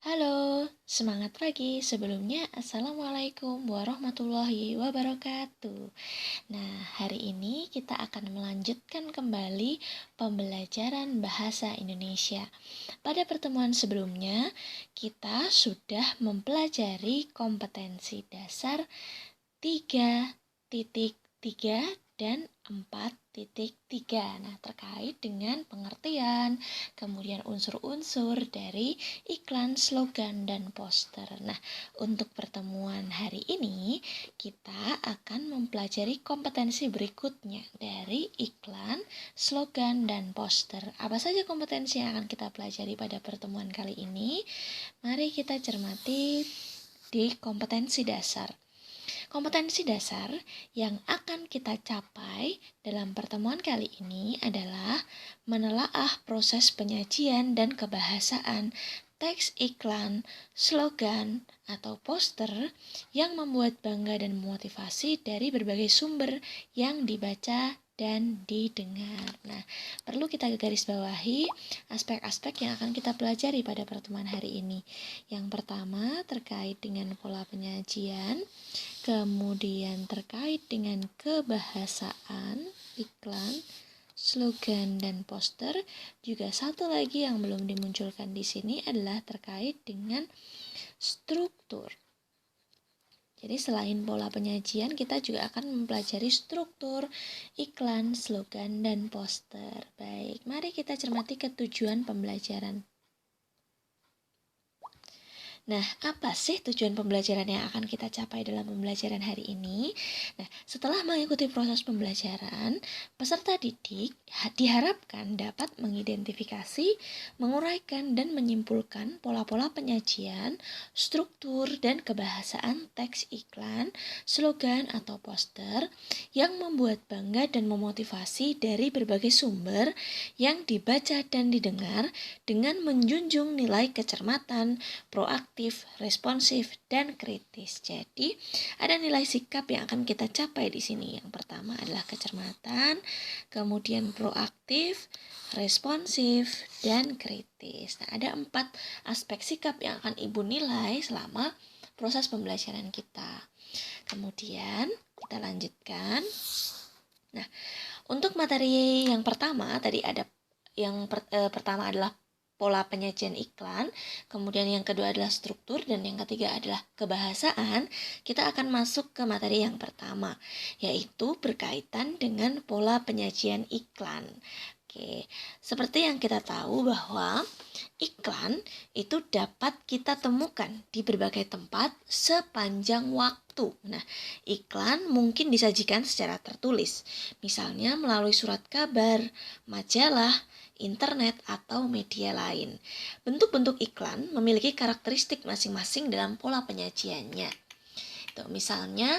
Halo, semangat pagi. Sebelumnya, Assalamualaikum warahmatullahi wabarakatuh. Nah, hari ini kita akan melanjutkan kembali pembelajaran bahasa Indonesia. Pada pertemuan sebelumnya, kita sudah mempelajari kompetensi dasar 3.3 dan 4.3. Nah, terkait dengan pengertian, kemudian unsur-unsur dari iklan, slogan, dan poster. Nah, untuk pertemuan hari ini, kita akan mempelajari kompetensi berikutnya dari iklan, slogan, dan poster. Apa saja kompetensi yang akan kita pelajari pada pertemuan kali ini? Mari kita cermati di kompetensi dasar. Kompetensi dasar yang akan kita capai dalam pertemuan kali ini adalah menelaah proses penyajian dan kebahasaan teks iklan, slogan, atau poster yang membuat bangga dan memotivasi dari berbagai sumber yang dibaca dan didengar. Nah, perlu kita garis bawahi aspek-aspek yang akan kita pelajari pada pertemuan hari ini. Yang pertama terkait dengan pola penyajian, kemudian terkait dengan kebahasaan iklan, slogan, dan poster. Juga satu lagi yang belum dimunculkan di sini adalah terkait dengan struktur. Jadi selain pola penyajian, kita juga akan mempelajari struktur iklan, slogan, dan poster. Baik, mari kita cermati ketujuan pembelajaran. Nah, apa sih tujuan pembelajaran yang akan kita capai dalam pembelajaran hari ini? Nah, setelah mengikuti proses pembelajaran, peserta didik diharapkan dapat mengidentifikasi, menguraikan, dan menyimpulkan pola-pola penyajian, struktur, dan kebahasaan teks iklan, slogan, atau poster yang membuat bangga dan memotivasi dari berbagai sumber yang dibaca dan didengar dengan menjunjung nilai kecermatan, proaktif, responsif, dan kritis. Jadi, ada nilai sikap yang akan kita capai di sini. Yang pertama adalah kecermatan, kemudian proaktif, responsif, dan kritis. Nah, ada 4 aspek sikap yang akan Ibu nilai selama proses pembelajaran kita. Kemudian, kita lanjutkan. Nah, untuk materi yang pertama, tadi ada yang pertama adalah pola penyajian iklan, kemudian yang kedua adalah struktur, dan yang ketiga adalah kebahasaan. Kita akan masuk ke materi yang pertama, yaitu berkaitan dengan pola penyajian iklan. Oke, seperti yang kita tahu bahwa iklan itu dapat kita temukan di berbagai tempat sepanjang waktu. Nah, iklan mungkin disajikan secara tertulis, misalnya melalui surat kabar, majalah, internet, atau media lain. Bentuk-bentuk iklan memiliki karakteristik masing-masing dalam pola penyajiannya. Tuh, misalnya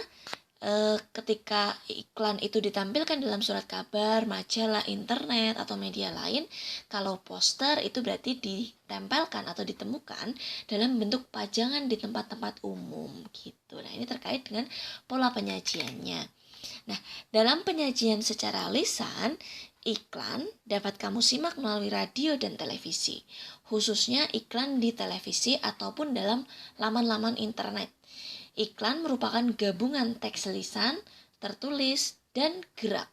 ketika iklan itu ditampilkan dalam surat kabar, majalah, internet, atau media lain, kalau poster itu berarti ditempelkan atau ditemukan dalam bentuk pajangan di tempat-tempat umum gitu. Nah, ini terkait dengan pola penyajiannya. Nah, dalam penyajian secara lisan, iklan dapat kamu simak melalui radio dan televisi, khususnya iklan di televisi ataupun dalam laman-laman internet. Iklan merupakan gabungan teks lisan, tertulis, dan gerak.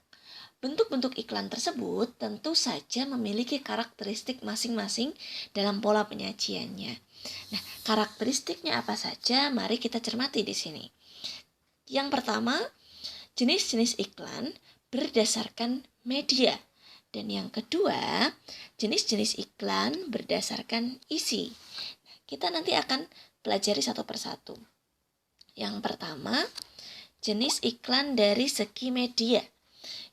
Bentuk-bentuk iklan tersebut tentu saja memiliki karakteristik masing-masing dalam pola penyajiannya. Nah, karakteristiknya apa saja? Mari kita cermati di sini. Yang pertama, jenis-jenis iklan berdasarkan media. Dan yang kedua, jenis-jenis iklan berdasarkan isi. Kita nanti akan pelajari satu persatu. Yang pertama, jenis iklan dari segi media.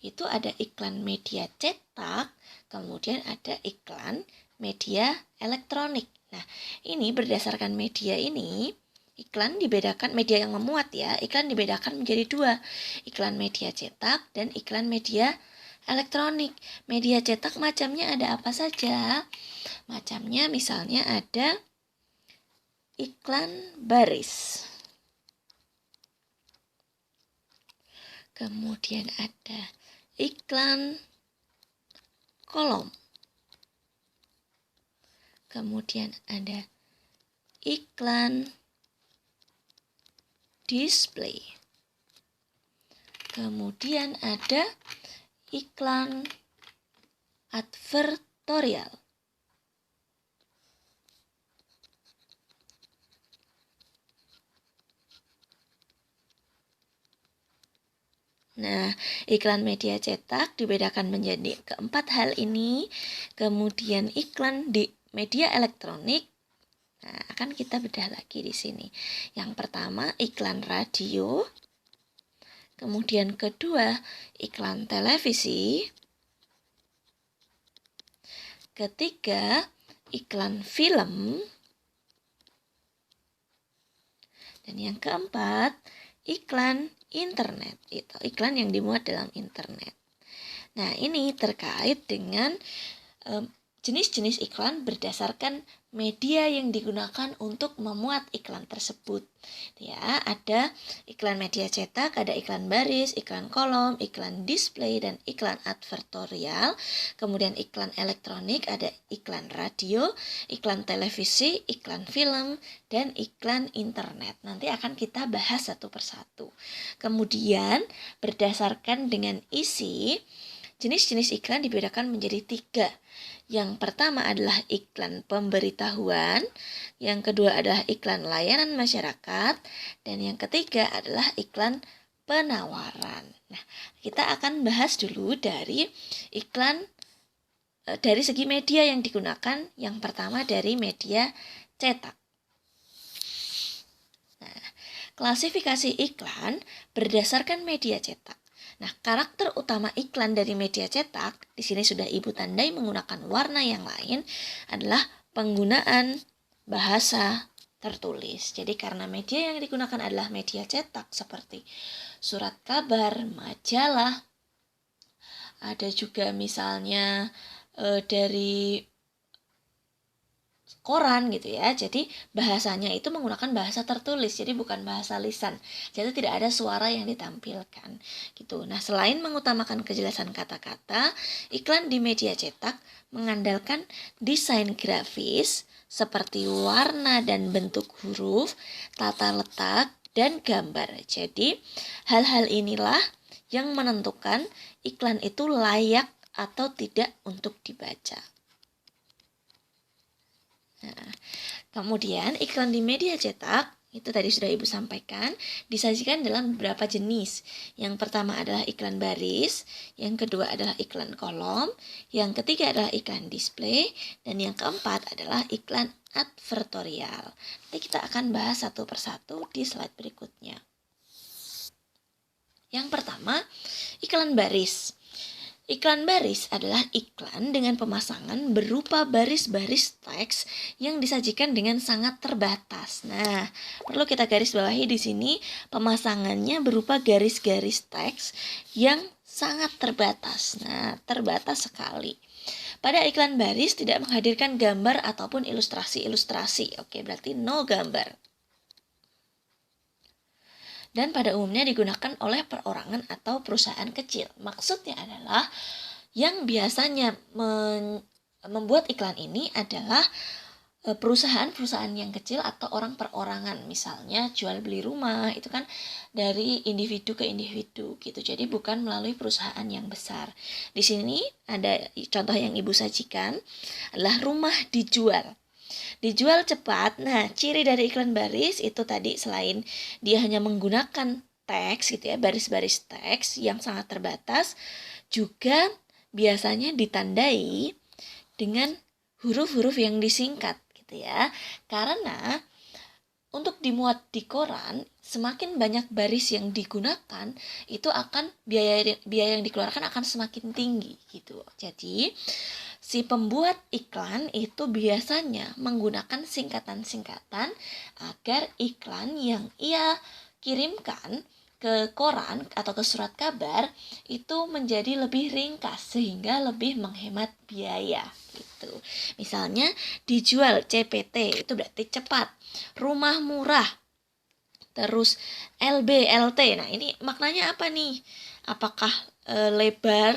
Itu ada iklan media cetak, kemudian ada iklan media elektronik. Nah, ini berdasarkan media ini, iklan dibedakan, media yang memuat ya, iklan dibedakan menjadi 2. Iklan media cetak dan iklan media elektronik. Media cetak macamnya ada apa saja? Macamnya misalnya ada iklan baris. Kemudian ada iklan kolom. Kemudian ada iklan display. Kemudian ada iklan advertorial. Nah, iklan media cetak dibedakan menjadi keempat hal ini. Kemudian iklan di media elektronik. Nah, akan kita bedah lagi di sini. Yang pertama, iklan radio. Kemudian kedua, iklan televisi. Ketiga, iklan film. Dan yang keempat, iklan internet. Itu iklan yang dimuat dalam internet. Nah, ini terkait dengan jenis-jenis iklan berdasarkan media yang digunakan untuk memuat iklan tersebut. Ya, ada iklan media cetak, ada iklan baris, iklan kolom, iklan display, dan iklan advertorial. Kemudian iklan elektronik, ada iklan radio, iklan televisi, iklan film, dan iklan internet. Nanti akan kita bahas satu persatu. Kemudian berdasarkan dengan isi, jenis-jenis iklan dibedakan menjadi 3. Yang pertama adalah iklan pemberitahuan, yang kedua adalah iklan layanan masyarakat, dan yang ketiga adalah iklan penawaran. Nah, kita akan bahas dulu dari iklan dari segi media yang digunakan. Yang pertama dari media cetak. Nah, klasifikasi iklan berdasarkan media cetak. Nah, karakter utama iklan dari media cetak, di sini sudah Ibu tandai menggunakan warna yang lain, adalah penggunaan bahasa tertulis. Jadi karena media yang digunakan adalah media cetak seperti surat kabar, majalah, ada juga misalnya dari koran gitu ya. Jadi bahasanya itu menggunakan bahasa tertulis, jadi bukan bahasa lisan. Jadi tidak ada suara yang ditampilkan gitu. Nah, selain mengutamakan kejelasan kata-kata, iklan di media cetak mengandalkan desain grafis seperti warna dan bentuk huruf, tata letak, dan gambar. Jadi, hal-hal inilah yang menentukan iklan itu layak atau tidak untuk dibaca. Nah, kemudian iklan di media cetak, itu tadi sudah Ibu sampaikan, disajikan dalam beberapa jenis. Yang pertama adalah iklan baris, yang kedua adalah iklan kolom, yang ketiga adalah iklan display, dan yang keempat adalah iklan advertorial. Nanti kita akan bahas satu persatu di slide berikutnya. Yang pertama, iklan baris. Iklan baris adalah iklan dengan pemasangan berupa baris-baris teks yang disajikan dengan sangat terbatas. Nah, perlu kita garis bawahi di sini, pemasangannya berupa garis-garis teks yang sangat terbatas. Nah, terbatas sekali. Pada iklan baris tidak menghadirkan gambar ataupun ilustrasi-ilustrasi. Oke, berarti no gambar. Dan pada umumnya digunakan oleh perorangan atau perusahaan kecil. Maksudnya adalah yang biasanya membuat iklan ini adalah perusahaan-perusahaan yang kecil atau orang perorangan. Misalnya jual beli rumah, itu kan dari individu ke individu gitu. Jadi bukan melalui perusahaan yang besar. Di sini ada contoh yang Ibu sajikan adalah rumah dijual. Dijual cepat. Nah, ciri dari iklan baris itu tadi selain dia hanya menggunakan teks gitu ya, baris-baris teks yang sangat terbatas, juga biasanya ditandai dengan huruf-huruf yang disingkat gitu ya. Karena untuk dimuat di koran, semakin banyak baris yang digunakan, itu akan biaya yang dikeluarkan akan semakin tinggi gitu. Jadi si pembuat iklan itu biasanya menggunakan singkatan-singkatan agar iklan yang ia kirimkan ke koran atau ke surat kabar itu menjadi lebih ringkas sehingga lebih menghemat biaya gitu. Misalnya dijual CPT itu berarti cepat, rumah murah, terus LB LT. Nah, ini maknanya apa nih? Apakah lebar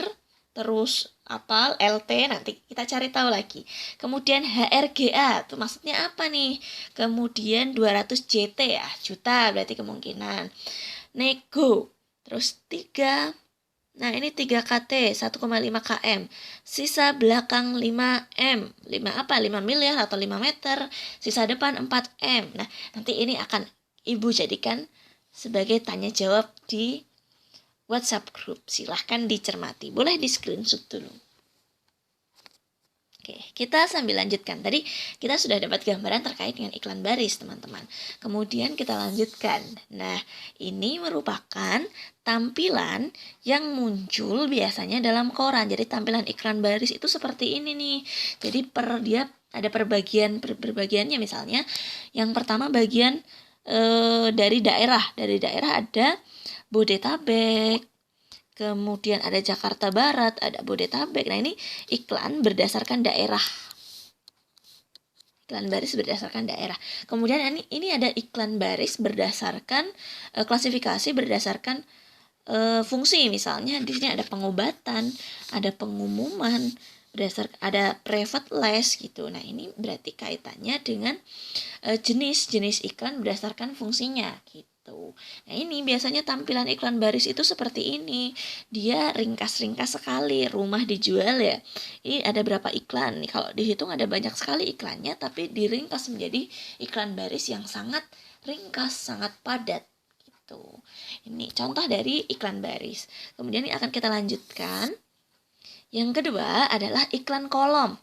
terus apa LT, nanti kita cari tahu lagi. Kemudian HRGA itu maksudnya apa nih? Kemudian 200 JT ya, juta berarti kemungkinan. Nego, terus 3. Nah, ini 3 KT 1,5 km. Sisa belakang 5 M. 5 apa? 5 miliar atau 5 meter. Sisa depan 4 M. Nah, nanti ini akan Ibu jadikan sebagai tanya jawab di WhatsApp group. Silahkan dicermati. Boleh di screenshot dulu. Oke, kita sambil lanjutkan. Tadi kita sudah dapat gambaran terkait dengan iklan baris, teman-teman. Kemudian kita lanjutkan. Nah, ini merupakan tampilan yang muncul biasanya dalam koran. Jadi tampilan iklan baris itu seperti ini nih. Jadi dia ada perbagiannya, misalnya yang pertama bagian dari daerah. Dari daerah ada Bodetabek, kemudian ada Jakarta Barat, ada Bodetabek. Nah, ini iklan berdasarkan daerah. Iklan baris berdasarkan daerah. Kemudian ini ada iklan baris berdasarkan klasifikasi berdasarkan fungsi. Misalnya di sini ada pengobatan, ada pengumuman, ada private les gitu. Nah, ini berarti kaitannya dengan jenis iklan berdasarkan fungsinya gitu. Nah, ini biasanya tampilan iklan baris itu seperti ini. Dia ringkas-ringkas sekali. Rumah dijual ya. Ini ada berapa iklan nih? Kalau dihitung ada banyak sekali iklannya, tapi diringkas menjadi iklan baris yang sangat ringkas, sangat padat gitu. Ini contoh dari iklan baris. Kemudian ini akan kita lanjutkan. Yang kedua adalah iklan kolom.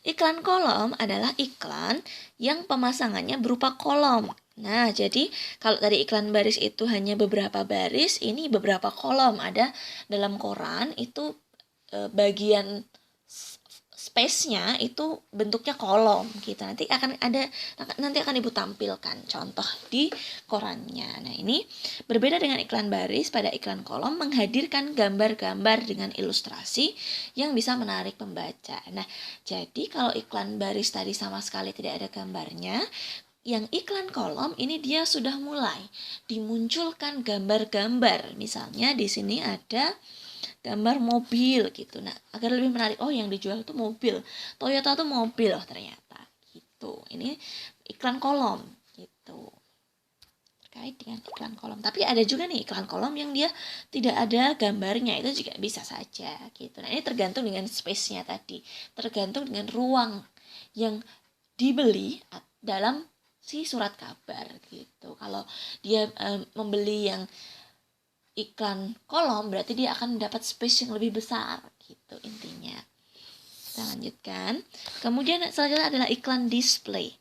Iklan kolom adalah iklan yang pemasangannya berupa kolom. Nah, jadi kalau tadi iklan baris itu hanya beberapa baris, ini beberapa kolom. Ada dalam koran itu bagian space-nya itu bentuknya kolom gitu. Nanti akan Ibu tampilkan contoh di korannya. Nah, ini berbeda dengan iklan baris. Pada iklan kolom menghadirkan gambar-gambar dengan ilustrasi yang bisa menarik pembaca. Nah, jadi kalau iklan baris tadi sama sekali tidak ada gambarnya, yang iklan kolom ini dia sudah mulai dimunculkan gambar-gambar. Misalnya di sini ada gambar mobil gitu. Nah, agar lebih menarik, oh yang dijual itu mobil. Toyota itu mobil ternyata gitu. Ini iklan kolom gitu. Terkait dengan iklan kolom. Tapi ada juga nih iklan kolom yang dia tidak ada gambarnya, itu juga bisa saja gitu. Nah, ini tergantung dengan space-nya tadi. Tergantung dengan ruang yang dibeli dalam si surat kabar gitu. Kalau dia membeli yang iklan kolom, berarti dia akan mendapat space yang lebih besar gitu intinya. Kita lanjutkan. Kemudian selanjutnya adalah iklan display.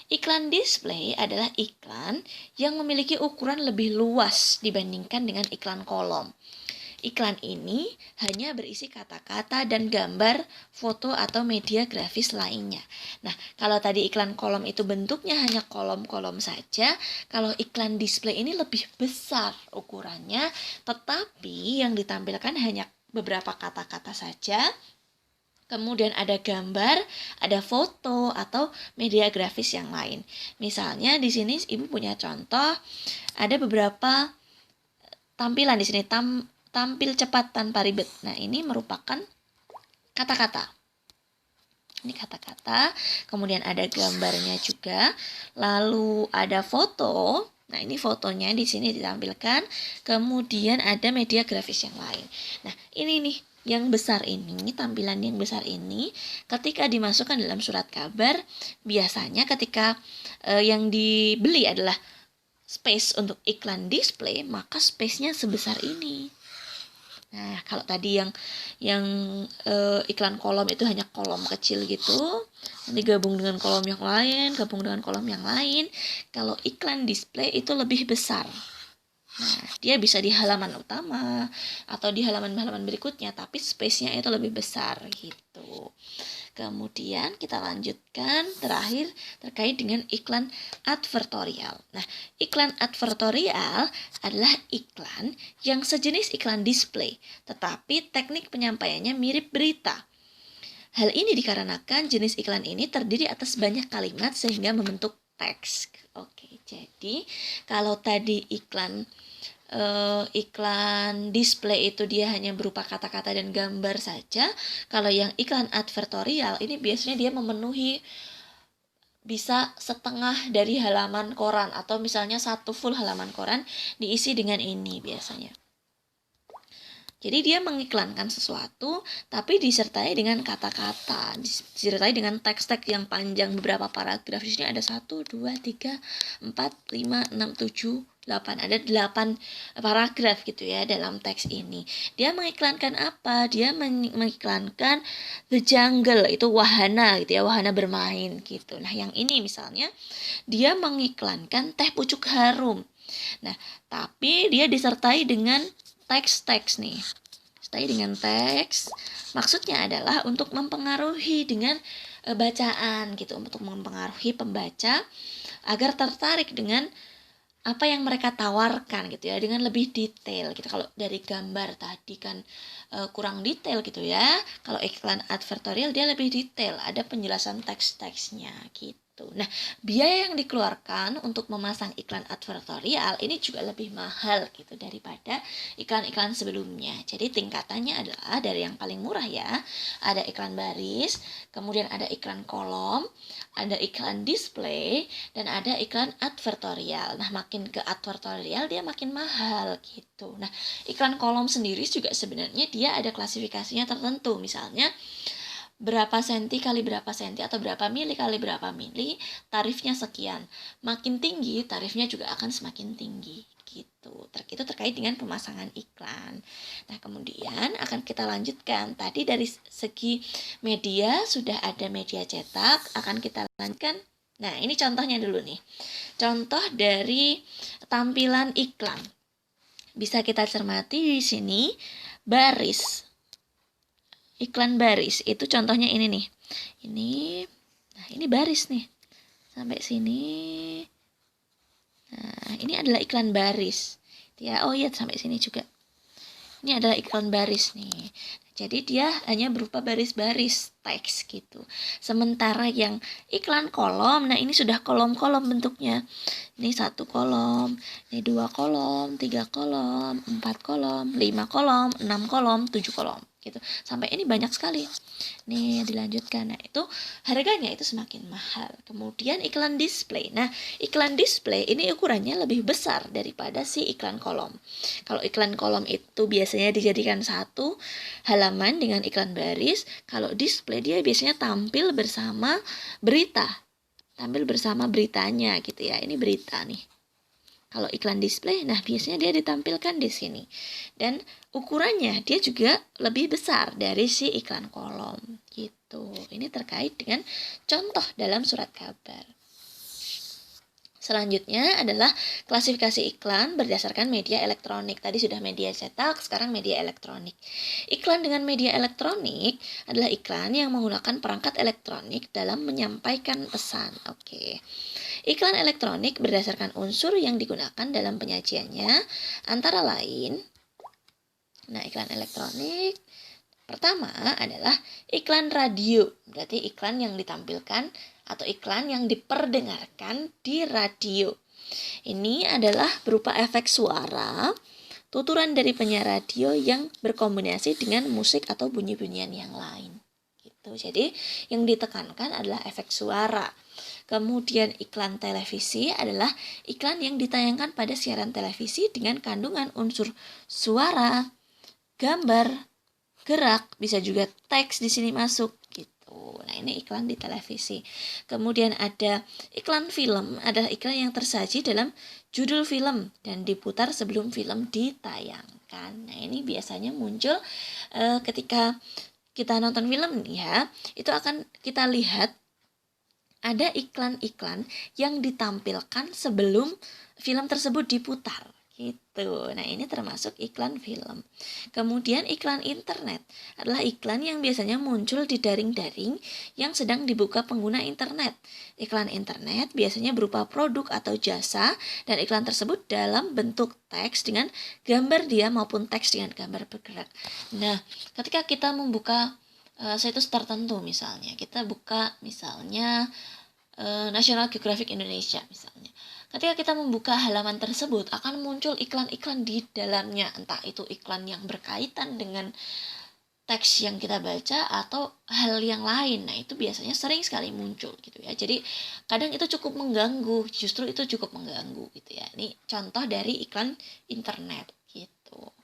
Iklan display adalah iklan yang memiliki ukuran lebih luas dibandingkan dengan iklan kolom. Iklan ini hanya berisi kata-kata dan gambar, foto atau media grafis lainnya. Nah, kalau tadi iklan kolom itu bentuknya hanya kolom-kolom saja, kalau iklan display ini lebih besar ukurannya, tetapi yang ditampilkan hanya beberapa kata-kata saja. Kemudian ada gambar, ada foto atau media grafis yang lain. Misalnya di sini Ibu punya contoh, ada beberapa tampilan di sini tampil cepat tanpa ribet. Nah, ini merupakan kata-kata. Ini kata-kata, kemudian ada gambarnya juga, lalu ada foto. Nah, ini fotonya di sini ditampilkan, kemudian ada media grafis yang lain. Nah, ini nih yang besar ini, tampilan yang besar ini ketika dimasukkan dalam surat kabar, biasanya ketika yang dibeli adalah space untuk iklan display, maka space-nya sebesar ini. Nah, kalau tadi yang iklan kolom itu hanya kolom kecil gitu, nanti gabung dengan kolom yang lain, Kalau iklan display itu lebih besar. Nah, dia bisa di halaman utama atau di halaman-halaman berikutnya, tapi space-nya itu lebih besar gitu. Kemudian kita lanjutkan terakhir terkait dengan iklan advertorial. Nah, iklan advertorial adalah iklan yang sejenis iklan display, tetapi teknik penyampaiannya mirip berita. Hal ini dikarenakan jenis iklan ini terdiri atas banyak kalimat sehingga membentuk teks. Oke, jadi kalau tadi iklan iklan display itu dia hanya berupa kata-kata dan gambar saja. Kalau yang iklan advertorial ini biasanya dia memenuhi bisa setengah dari halaman koran, atau misalnya satu full halaman koran diisi dengan ini biasanya. Jadi dia mengiklankan sesuatu tapi disertai dengan kata-kata, disertai dengan teks-teks yang panjang, beberapa paragraf. Di sini ada 1, 2, 3, 4, 5, 6, 7, 8. Ada 8 paragraf gitu ya dalam teks ini. Dia mengiklankan apa? Dia mengiklankan The Jungle, itu wahana gitu ya, wahana bermain gitu. Nah, yang ini misalnya dia mengiklankan teh pucuk harum. Nah, tapi dia disertai dengan teks-teks nih. Disertai dengan teks, maksudnya adalah untuk mempengaruhi dengan bacaan gitu, untuk mempengaruhi pembaca agar tertarik dengan apa yang mereka tawarkan gitu ya, dengan lebih detail gitu. Kalau dari gambar tadi kan kurang detail gitu ya. Kalau iklan advertorial dia lebih detail, ada penjelasan teks-teksnya gitu. Nah, biaya yang dikeluarkan untuk memasang iklan advertorial ini juga lebih mahal gitu daripada iklan-iklan sebelumnya. Jadi tingkatannya adalah dari yang paling murah ya, ada iklan baris, kemudian ada iklan kolom, ada iklan display, dan ada iklan advertorial. Nah, makin ke advertorial dia makin mahal gitu. Nah, iklan kolom sendiri juga sebenarnya dia ada klasifikasinya tertentu. Misalnya berapa senti kali berapa senti atau berapa mili kali berapa mili, tarifnya sekian. Makin tinggi tarifnya juga akan semakin tinggi gitu. Itu terkait dengan pemasangan iklan. Nah, kemudian akan kita lanjutkan. Tadi dari segi media sudah ada media cetak, akan kita lanjutkan. Nah, ini contohnya dulu nih. Contoh dari tampilan iklan. Bisa kita cermati di sini baris. Iklan baris itu contohnya ini nih. Ini baris nih. Sampai sini. Nah, ini adalah iklan baris. Ya, oh iya sampai sini juga. Ini adalah iklan baris nih. Jadi dia hanya berupa baris-baris teks gitu. Sementara yang iklan kolom, nah ini sudah kolom-kolom bentuknya. Ini 1 kolom, ini 2 kolom, 3 kolom, 4 kolom, 5 kolom, 6 kolom, 7 kolom gitu. Sampai ini banyak sekali. Nih dilanjutkan. Nah, itu harganya itu semakin mahal. Kemudian iklan display. Nah, iklan display ini ukurannya lebih besar daripada si iklan kolom. Kalau iklan kolom itu biasanya dijadikan satu halaman dengan iklan baris. Kalau display dia biasanya tampil bersama berita. Tampil bersama beritanya gitu ya. Ini berita nih. Kalau iklan display, nah biasanya dia ditampilkan di sini. Dan ukurannya dia juga lebih besar dari si iklan kolom gitu. Ini terkait dengan contoh dalam surat kabar. Selanjutnya adalah klasifikasi iklan berdasarkan media elektronik. Tadi sudah media cetak, sekarang media elektronik. Iklan dengan media elektronik adalah iklan yang menggunakan perangkat elektronik dalam menyampaikan pesan. Oke. Iklan elektronik berdasarkan unsur yang digunakan dalam penyajiannya antara lain. Nah, iklan elektronik pertama adalah iklan radio. Berarti iklan yang ditampilkan atau iklan yang diperdengarkan di radio. Ini adalah berupa efek suara, tuturan dari penyiar radio yang berkombinasi dengan musik atau bunyi-bunyian yang lain. Gitu. Jadi, yang ditekankan adalah efek suara. Kemudian iklan televisi adalah iklan yang ditayangkan pada siaran televisi dengan kandungan unsur suara, gambar, gerak, bisa juga teks di sini masuk gitu. Nah, ini iklan di televisi. Kemudian ada iklan film, adalah iklan yang tersaji dalam judul film dan diputar sebelum film ditayangkan. Nah, ini biasanya muncul ketika kita nonton film ya, itu akan kita lihat ada iklan-iklan yang ditampilkan sebelum film tersebut diputar gitu. Nah, ini termasuk iklan film. Kemudian iklan internet adalah iklan yang biasanya muncul di daring-daring yang sedang dibuka pengguna internet. Iklan internet biasanya berupa produk atau jasa, dan iklan tersebut dalam bentuk teks dengan gambar dia maupun teks dengan gambar bergerak. Nah, ketika kita membuka situs tertentu, misalnya kita buka misalnya National Geographic Indonesia misalnya, ketika kita membuka halaman tersebut akan muncul iklan-iklan di dalamnya, entah itu iklan yang berkaitan dengan teks yang kita baca atau hal yang lain. Nah, itu biasanya sering sekali muncul gitu ya. Jadi kadang itu cukup mengganggu, justru itu cukup mengganggu gitu ya. Ini contoh dari iklan internet gitu.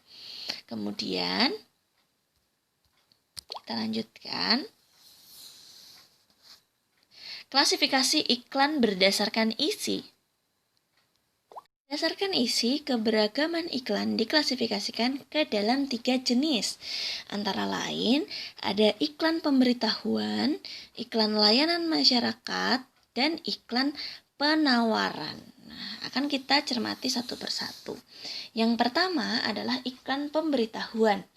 Kemudian kita lanjutkan. Klasifikasi iklan berdasarkan isi. Berdasarkan isi, keberagaman iklan diklasifikasikan ke dalam 3 jenis. Antara lain, ada iklan pemberitahuan, iklan layanan masyarakat, dan iklan penawaran. Nah, akan kita cermati satu persatu. Yang pertama adalah iklan pemberitahuan.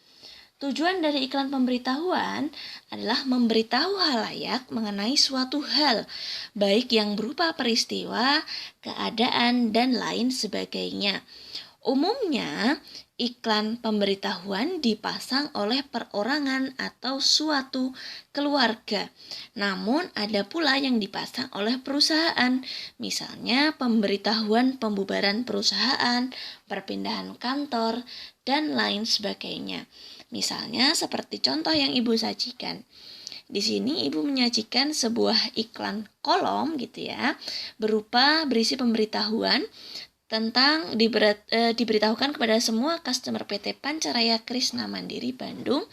Tujuan dari iklan pemberitahuan adalah memberitahu halayak mengenai suatu hal, baik yang berupa peristiwa, keadaan, dan lain sebagainya. Umumnya, iklan pemberitahuan dipasang oleh perorangan atau suatu keluarga. Namun, ada pula yang dipasang oleh perusahaan, misalnya pemberitahuan pembubaran perusahaan, perpindahan kantor, dan lain sebagainya. Misalnya seperti contoh yang Ibu sajikan. Di sini Ibu menyajikan sebuah iklan kolom gitu ya, berupa berisi pemberitahuan tentang diberitahukan kepada semua customer PT Pancaraya Krisna Mandiri Bandung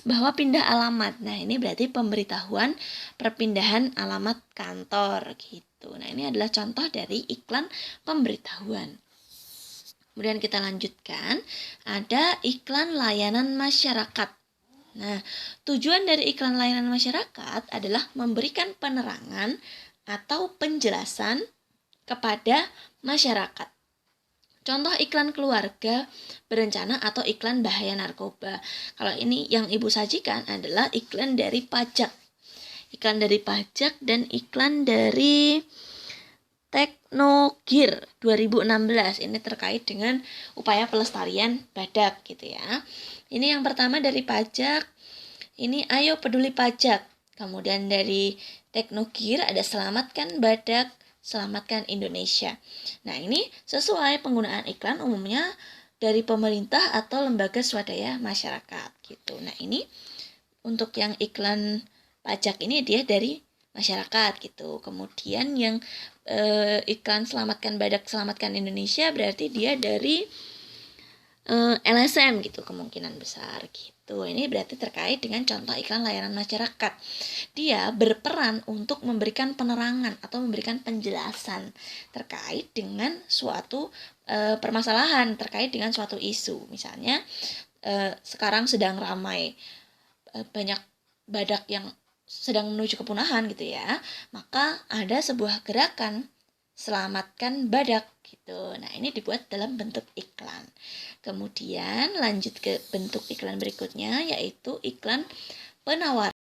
bahwa pindah alamat. Nah, ini berarti pemberitahuan perpindahan alamat kantor gitu. Nah, ini adalah contoh dari iklan pemberitahuan. Kemudian kita lanjutkan, ada iklan layanan masyarakat. Nah, tujuan dari iklan layanan masyarakat adalah memberikan penerangan atau penjelasan kepada masyarakat. Contoh iklan keluarga berencana atau iklan bahaya narkoba. Kalau ini yang Ibu sajikan adalah iklan dari pajak. Iklan dari pajak dan iklan dari Teknogir 2016. Ini terkait dengan upaya pelestarian badak gitu ya. Ini yang pertama dari pajak. Ini ayo peduli pajak. Kemudian dari Teknogir ada selamatkan badak, selamatkan Indonesia. Nah, ini sesuai penggunaan iklan umumnya dari pemerintah atau lembaga swadaya masyarakat gitu. Nah, ini untuk yang iklan pajak ini dia dari masyarakat gitu. Kemudian yang iklan selamatkan badak, selamatkan Indonesia berarti dia dari LSM gitu, kemungkinan besar gitu. Ini berarti terkait dengan contoh iklan layanan masyarakat. Dia berperan untuk memberikan penerangan atau memberikan penjelasan terkait dengan suatu permasalahan, terkait dengan suatu isu. Misalnya sekarang sedang ramai banyak badak yang sedang menuju kepunahan gitu ya, maka ada sebuah gerakan selamatkan badak gitu. Nah, ini dibuat dalam bentuk iklan. Kemudian lanjut ke bentuk iklan berikutnya, yaitu iklan penawaran.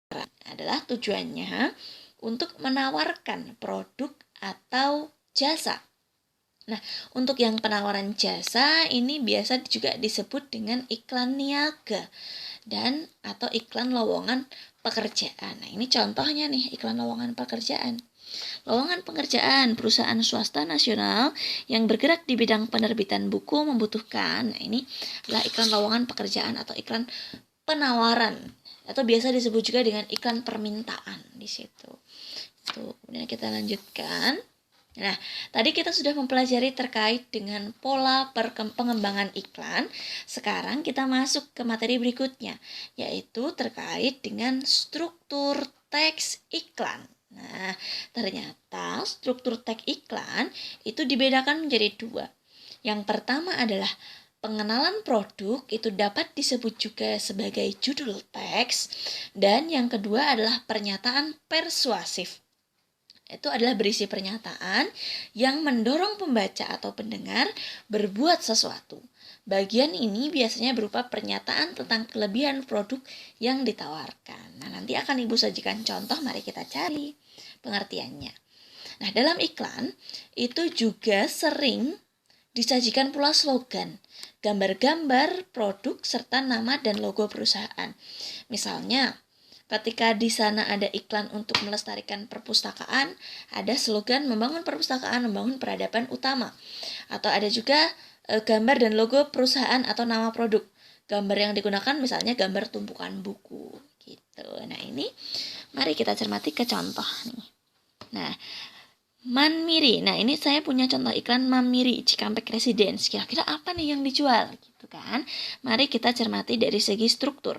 Adalah tujuannya untuk menawarkan produk atau jasa. Nah, untuk yang penawaran jasa ini biasa juga disebut dengan iklan niaga dan atau iklan lowongan pekerjaan. Nah, ini contohnya nih iklan lowongan pekerjaan. Lowongan pekerjaan perusahaan swasta nasional yang bergerak di bidang penerbitan buku membutuhkan. Nah, ini adalah iklan lowongan pekerjaan atau iklan penawaran atau biasa disebut juga dengan iklan permintaan di situ. Tuh, kemudian kita lanjutkan. Nah, tadi kita sudah mempelajari terkait dengan pola pengembangan iklan. Sekarang kita masuk ke materi berikutnya, yaitu terkait dengan struktur teks iklan. Nah, ternyata struktur teks iklan itu dibedakan menjadi 2. Yang pertama adalah pengenalan produk, itu dapat disebut juga sebagai judul teks. Dan yang kedua adalah pernyataan persuasif. Itu adalah berisi pernyataan yang mendorong pembaca atau pendengar berbuat sesuatu. Bagian ini biasanya berupa pernyataan tentang kelebihan produk yang ditawarkan. Nah, nanti akan Ibu sajikan contoh, mari kita cari pengertiannya. Nah, dalam iklan itu juga sering disajikan pula slogan, gambar-gambar produk serta nama dan logo perusahaan. Misalnya, Ketika di sana ada iklan untuk melestarikan perpustakaan, ada slogan membangun perpustakaan, membangun peradaban utama. Atau ada juga gambar dan logo perusahaan atau nama produk. Gambar yang digunakan misalnya gambar tumpukan buku gitu. Nah, ini mari kita cermati ke contoh nih. Nah, Manmiri. Nah, ini saya punya contoh iklan Manmiri Cikampek Residence. Kira-kira apa nih yang dijual gitu kan? Mari kita cermati dari segi struktur.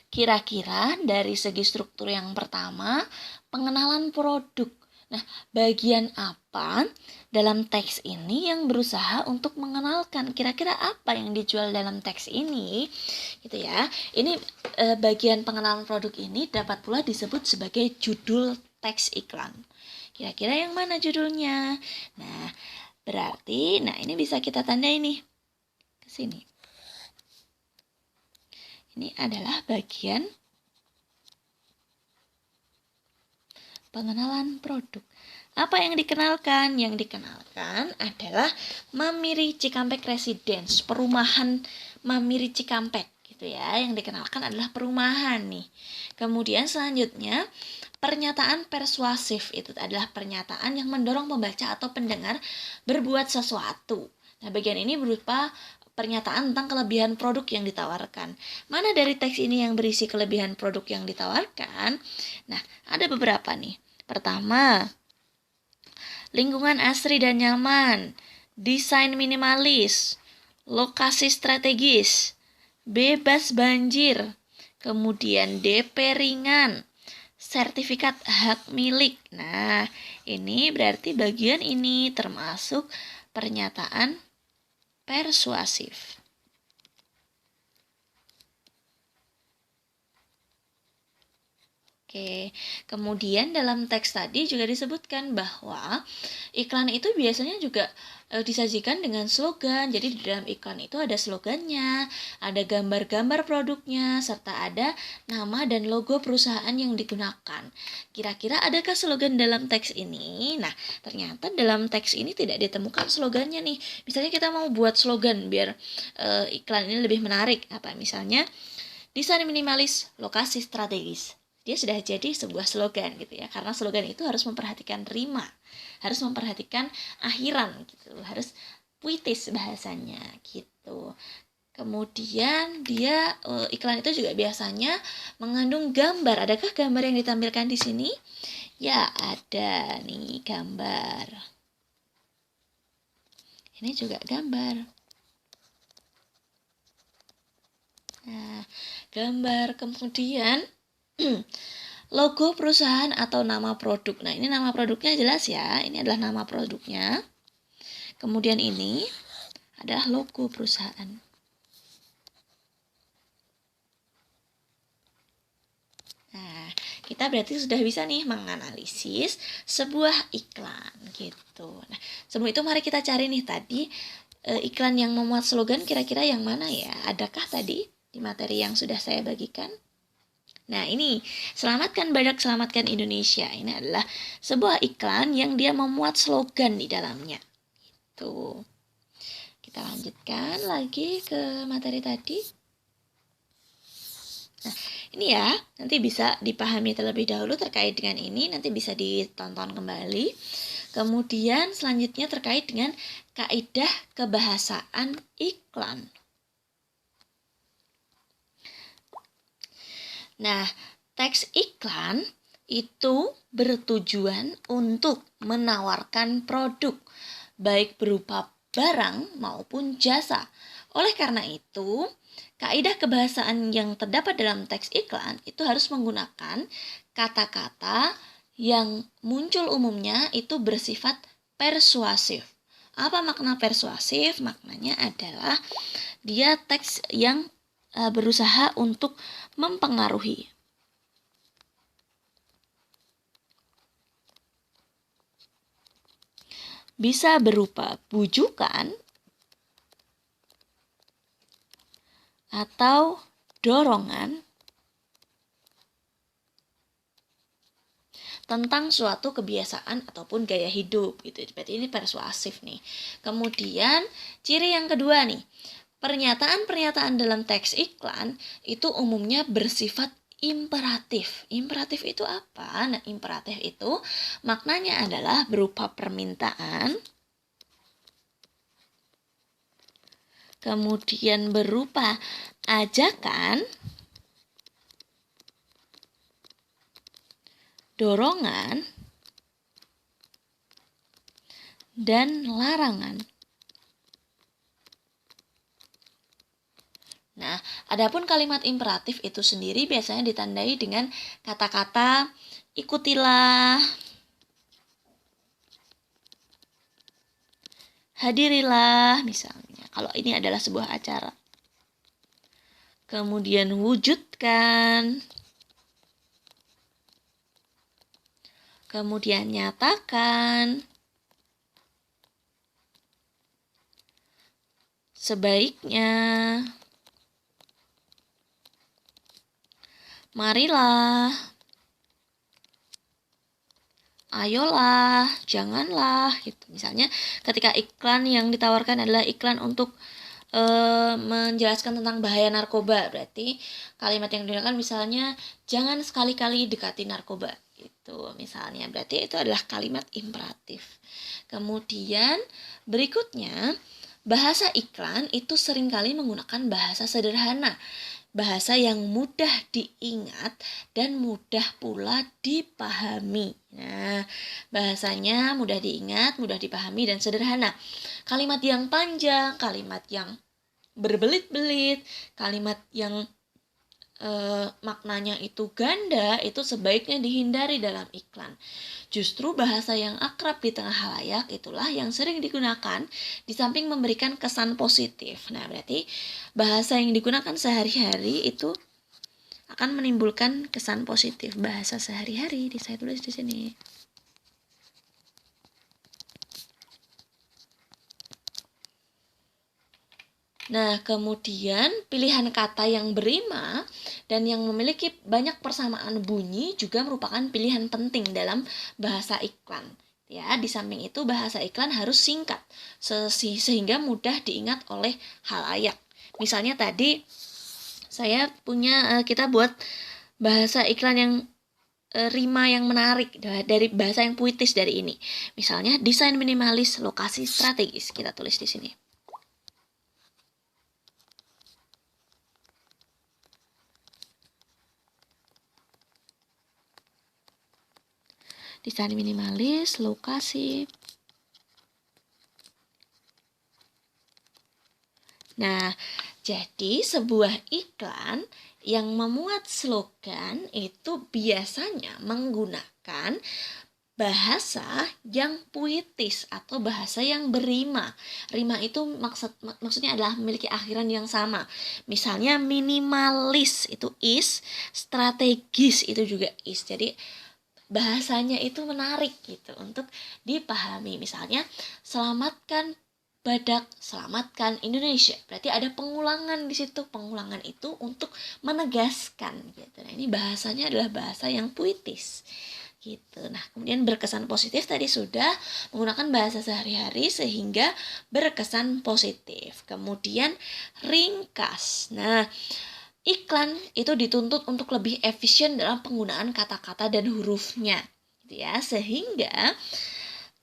Kira-kira dari segi struktur yang pertama, pengenalan produk. Nah, bagian apa dalam teks ini yang berusaha untuk mengenalkan kira-kira apa yang dijual dalam teks ini, gitu ya. Ini bagian pengenalan produk ini dapat pula disebut sebagai judul teks iklan. Kira-kira yang mana judulnya? Nah, berarti, ini bisa kita tandai nih ke sini. Ini adalah bagian pengenalan produk. Apa yang dikenalkan? Yang dikenalkan adalah Manmiri Cikampek Residence, perumahan Manmiri Cikampek gitu ya. Yang dikenalkan adalah perumahan nih. Kemudian selanjutnya pernyataan persuasif, itu adalah pernyataan yang mendorong pembaca atau pendengar berbuat sesuatu. Nah, bagian ini berupa pernyataan tentang kelebihan produk yang ditawarkan. Mana dari teks ini yang berisi kelebihan produk yang ditawarkan? Nah, ada beberapa nih. Pertama, lingkungan asri dan nyaman, desain minimalis, lokasi strategis, bebas banjir, kemudian DP ringan, sertifikat hak milik. Nah, ini berarti bagian ini termasuk pernyataan persuasif. Oke, kemudian dalam teks tadi juga disebutkan bahwa iklan itu biasanya juga disajikan dengan slogan. Jadi di dalam iklan itu ada slogannya, ada gambar-gambar produknya, serta ada nama dan logo perusahaan yang digunakan. Kira-kira adakah slogan dalam teks ini? Nah, ternyata dalam teks ini tidak ditemukan slogannya nih. Misalnya kita mau buat slogan biar iklan ini lebih menarik. Apa misalnya? Desain minimalis, lokasi strategis. Dia sudah jadi sebuah slogan gitu ya, karena slogan itu harus memperhatikan rima, harus memperhatikan akhiran gitu, harus puitis bahasanya gitu. Kemudian dia iklan itu juga biasanya mengandung gambar. Adakah gambar yang ditampilkan di sini? Ya, ada nih gambar. Ini juga gambar. Nah, gambar kemudian logo perusahaan atau nama produk. Nah, ini nama produknya jelas ya. Ini adalah nama produknya. Kemudian ini adalah logo perusahaan. Nah, kita berarti sudah bisa nih menganalisis sebuah iklan gitu. Nah, sebelum itu mari kita cari nih tadi iklan yang memuat slogan kira-kira yang mana ya? Adakah tadi di materi yang sudah saya bagikan? Nah, ini Selamatkan Badak, Selamatkan Indonesia. Ini adalah sebuah iklan yang dia memuat slogan di dalamnya. Itu. Kita lanjutkan lagi ke materi tadi. Nah, ini ya, nanti bisa dipahami terlebih dahulu terkait dengan ini, nanti bisa ditonton kembali. Kemudian selanjutnya terkait dengan kaidah kebahasaan iklan. Nah, teks iklan itu bertujuan untuk menawarkan produk, baik berupa barang maupun jasa. Oleh karena itu, kaidah kebahasaan yang terdapat dalam teks iklan itu harus menggunakan kata-kata yang muncul umumnya itu bersifat persuasif. Apa makna persuasif? Maknanya adalah dia teks yang berusaha untuk mempengaruhi. Bisa berupa bujukan atau dorongan tentang suatu kebiasaan ataupun gaya hidup gitu. Berarti ini persuasif nih. Kemudian ciri yang kedua nih, Pernyataan-pernyataan dalam teks iklan itu umumnya bersifat imperatif. Imperatif itu apa? Nah, imperatif itu maknanya adalah berupa permintaan, kemudian berupa ajakan, dorongan, dan larangan. Nah, adapun kalimat imperatif itu sendiri biasanya ditandai dengan kata-kata ikutilah, hadirilah misalnya, kalau ini adalah sebuah acara. Kemudian wujudkan, kemudian nyatakan, sebaiknya, marilah, ayolah, janganlah gitu. Misalnya ketika iklan yang ditawarkan adalah iklan untuk menjelaskan tentang bahaya narkoba, berarti kalimat yang digunakan misalnya jangan sekali-kali dekati narkoba gitu misalnya, berarti itu adalah kalimat imperatif. Kemudian berikutnya, bahasa iklan itu seringkali menggunakan bahasa sederhana, bahasa yang mudah diingat dan mudah pula dipahami. Nah, bahasanya mudah diingat, mudah dipahami, dan sederhana. Kalimat yang panjang, kalimat yang berbelit-belit, kalimat yang maknanya itu ganda, itu sebaiknya dihindari dalam iklan. Justru bahasa yang akrab di tengah halayak itulah yang sering digunakan di samping memberikan kesan positif. Nah, berarti bahasa yang digunakan sehari-hari itu akan menimbulkan kesan positif. Bahasa sehari-hari, saya tulis di sini. Nah, kemudian pilihan kata yang berima dan yang memiliki banyak persamaan bunyi juga merupakan pilihan penting dalam bahasa iklan. Ya, di samping itu bahasa iklan harus singkat sehingga mudah diingat oleh halayak. Misalnya tadi kita buat bahasa iklan yang rima yang menarik dari bahasa yang puitis dari ini. Misalnya desain minimalis, lokasi strategis, kita tulis di sini. Desain minimalis, lokasi. Nah, jadi sebuah iklan yang memuat slogan itu biasanya menggunakan bahasa yang puitis atau bahasa yang berima. Rima itu maksudnya adalah memiliki akhiran yang sama. Misalnya minimalis itu is, strategis itu juga is. Jadi bahasanya itu menarik gitu untuk dipahami. Misalnya selamatkan badak, selamatkan Indonesia. Berarti ada pengulangan di situ. Pengulangan itu untuk menegaskan gitu. Nah, ini bahasanya adalah bahasa yang puitis gitu. Nah, kemudian berkesan positif tadi sudah menggunakan bahasa sehari-hari sehingga berkesan positif. Kemudian ringkas. Nah, iklan itu dituntut untuk lebih efisien dalam penggunaan kata-kata dan hurufnya, gitu ya, sehingga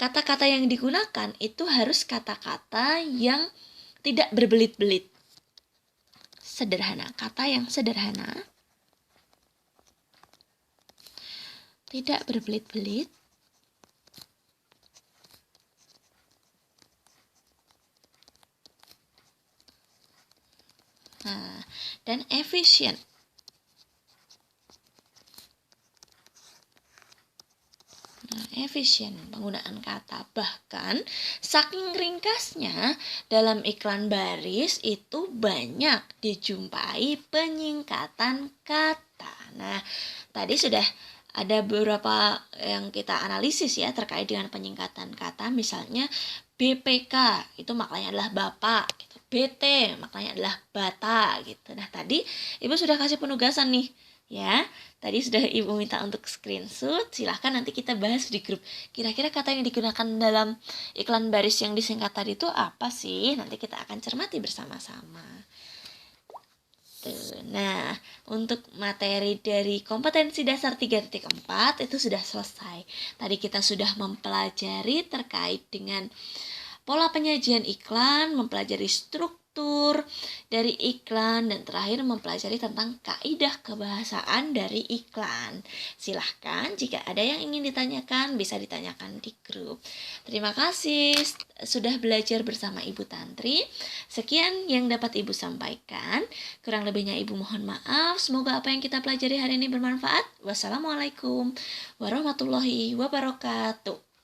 kata-kata yang digunakan itu harus kata-kata yang tidak berbelit-belit, sederhana, kata yang sederhana, tidak berbelit-belit, dan efisien. Efisien penggunaan kata. Bahkan saking ringkasnya dalam iklan baris itu banyak dijumpai penyingkatan kata. Nah, tadi sudah ada beberapa yang kita analisis ya terkait dengan penyingkatan kata. Misalnya BPK itu maknanya adalah bapak gitu. BT maknanya adalah bata gitu. Nah, tadi Ibu sudah kasih penugasan nih Ya, tadi sudah Ibu minta untuk screenshot, silahkan nanti kita bahas di grup. Kira-kira kata yang digunakan dalam iklan baris yang disingkat tadi itu apa sih? Nanti kita akan cermati bersama-sama. Nah, untuk materi dari kompetensi dasar 3.4 itu sudah selesai. Tadi kita sudah mempelajari terkait dengan pola penyajian iklan, mempelajari struktur dari iklan, dan terakhir mempelajari tentang kaidah kebahasaan dari iklan. Silahkan jika ada yang ingin ditanyakan, bisa ditanyakan di grup. Terima kasih sudah belajar bersama Ibu Tantri. Sekian yang dapat Ibu sampaikan. Kurang lebihnya Ibu mohon maaf. Semoga apa yang kita pelajari hari ini bermanfaat. Wassalamualaikum warahmatullahi wabarakatuh.